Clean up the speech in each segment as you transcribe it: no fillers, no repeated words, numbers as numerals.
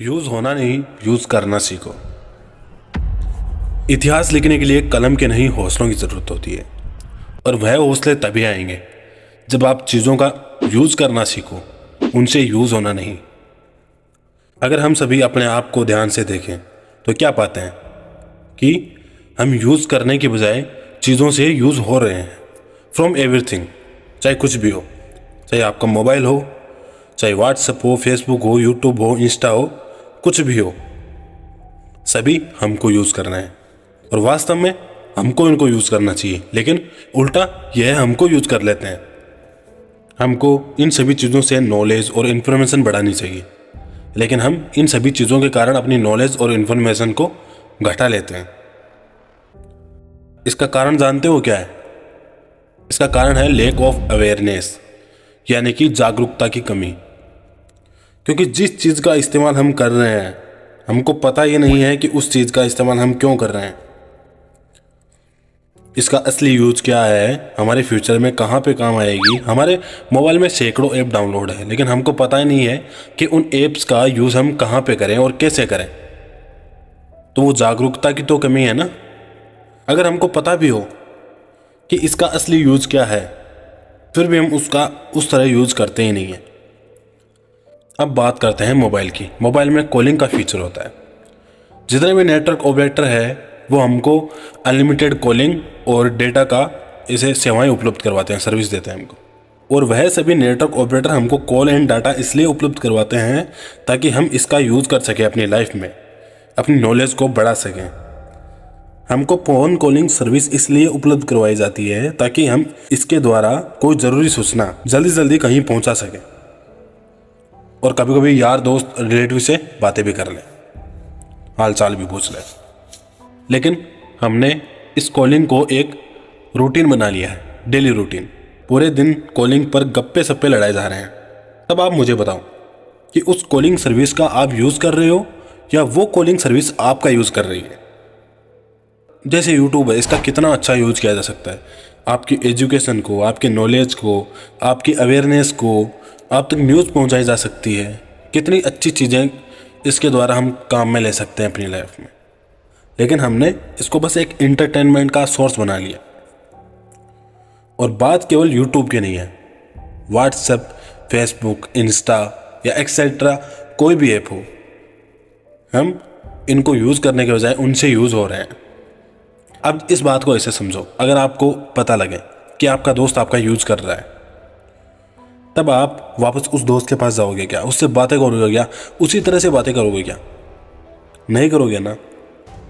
Use होना नहीं, use करना सीखो। इतिहास लिखने के लिए कलम के नहीं हौसलों की जरूरत होती है, और वह हौसले तभी आएंगे जब आप चीजों का यूज करना सीखो, उनसे यूज होना नहीं। अगर हम सभी अपने आप को ध्यान से देखें तो क्या पाते हैं कि हम यूज करने के बजाय चीज़ों से यूज हो रहे हैं। फ्रॉम एवरीथिंग, चाहे कुछ भी हो, चाहे आपका मोबाइल हो, चाहे व्हाट्सएप हो, फेसबुक हो, यूट्यूब हो, इंस्टा हो, कुछ भी हो, सभी हमको यूज़ करना है। और वास्तव में हमको इनको यूज़ करना चाहिए, लेकिन उल्टा यह हमको यूज़ कर लेते हैं। हमको इन सभी चीज़ों से नॉलेज और इन्फॉर्मेशन बढ़ानी चाहिए, लेकिन हम इन सभी चीज़ों के कारण अपनी नॉलेज और इन्फॉर्मेशन को घटा लेते हैं। इसका कारण जानते हो क्या है? इसका कारण है लैक ऑफ अवेयरनेस, यानी कि जागरूकता की कमी। क्योंकि जिस चीज़ का इस्तेमाल हम कर रहे हैं, हमको पता ही नहीं है कि उस चीज़ का इस्तेमाल हम क्यों कर रहे हैं, इसका असली यूज क्या है, हमारे फ्यूचर में कहाँ पे काम आएगी। हमारे मोबाइल में सैकड़ों ऐप डाउनलोड है, लेकिन हमको पता ही नहीं है कि उन ऐप्स का यूज़ हम कहाँ पे करें और कैसे करें। तो वो जागरूकता की तो कमी है ना। अगर हमको पता भी हो कि इसका असली यूज क्या है, फिर भी हम उसका उस तरह यूज करते ही नहीं है। अब बात करते हैं मोबाइल की। मोबाइल में कॉलिंग का फीचर होता है। जितने भी नेटवर्क ऑपरेटर है वो हमको अनलिमिटेड कॉलिंग और डेटा का इसे सेवाएं उपलब्ध करवाते हैं, सर्विस देते हैं हमको। और वह सभी नेटवर्क ऑपरेटर हमको कॉल एंड डाटा इसलिए उपलब्ध करवाते हैं ताकि हम इसका यूज़ कर सकें अपनी लाइफ में, अपनी नॉलेज को बढ़ा सकें। हमको फ़ोन कॉलिंग सर्विस इसलिए उपलब्ध करवाई जाती है ताकि हम इसके द्वारा कोई ज़रूरी सूचना जल्दी जल्दी कहीं पहुंचा सकें, और कभी कभी यार दोस्त रिलेटिव से बातें भी कर लें, हाल चाल भी पूछ लें। लेकिन हमने इस कॉलिंग को एक रूटीन बना लिया है, डेली रूटीन। पूरे दिन कॉलिंग पर गप्पे सप्पे लड़ाए जा रहे हैं। तब आप मुझे बताओ कि उस कॉलिंग सर्विस का आप यूज़ कर रहे हो या वो कॉलिंग सर्विस आपका यूज़ कर रही है। जैसे यूट्यूब है, इसका कितना अच्छा यूज़ किया जा सकता है। आपकी एजुकेशन को, आपके नॉलेज को, आपकी अवेयरनेस को आप तक न्यूज़ पहुंचाई जा सकती है। कितनी अच्छी चीज़ें इसके द्वारा हम काम में ले सकते हैं अपनी लाइफ में। लेकिन हमने इसको बस एक इंटरटेनमेंट का सोर्स बना लिया। और बात केवल यूट्यूब की नहीं है, व्हाट्सएप, फेसबुक, इंस्टा या एक्सेट्रा कोई भी ऐप हो, हम इनको यूज़ करने के बजाय उनसे यूज़ हो रहे हैं। अब इस बात को ऐसे समझो, अगर आपको पता लगे कि आपका दोस्त आपका यूज़ कर रहा है, तब आप वापस उस दोस्त के पास जाओगे क्या? उससे बातें करोगे क्या? उसी तरह से बातें करोगे क्या? नहीं करोगे ना।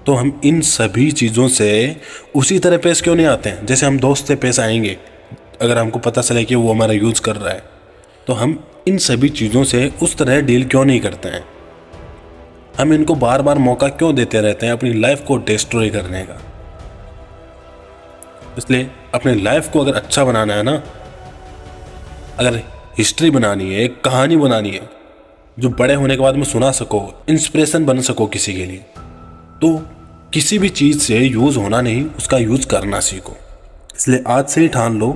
तो हम इन सभी चीज़ों से उसी तरह पेश क्यों नहीं आते हैं जैसे हम दोस्त से पेश आएंगे? अगर हमको पता चले कि वो हमारा यूज़ कर रहा है, तो हम इन सभी चीज़ों से उस तरह डील क्यों नहीं करते हैं? हम इनको बार बार मौका क्यों देते रहते हैं अपनी लाइफ को डिस्ट्रॉय करने का? इसलिए अपनी लाइफ को अगर अच्छा बनाना है ना, अगर हिस्ट्री बनानी है, एक कहानी बनानी है जो बड़े होने के बाद में सुना सको, इंस्पिरेशन बन सको किसी के लिए, तो किसी भी चीज़ से यूज़ होना नहीं, उसका यूज़ करना सीखो। इसलिए आज से ही ठान लो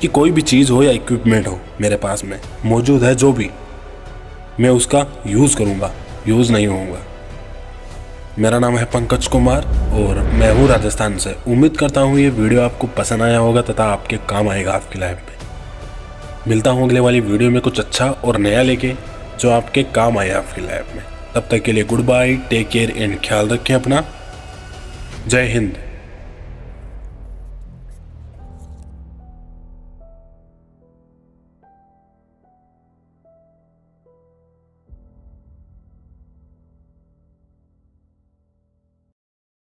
कि कोई भी चीज़ हो या इक्विपमेंट हो मेरे पास में मौजूद है, जो भी, मैं उसका यूज़ करूँगा, यूज़ नहीं होऊंगा। मेरा नाम है पंकज कुमार और मैं हूँ राजस्थान से। उम्मीद करता हूँ ये वीडियो आपको पसंद आया होगा तथा आपके काम आएगा आपकी लाइफ में। मिलता हूँ अगले वाली वीडियो में कुछ अच्छा और नया लेके जो आपके काम आए आपकी लाइफ में। तब तक के लिए good bye, take care and ख्याल रखें अपना। जय हिंद।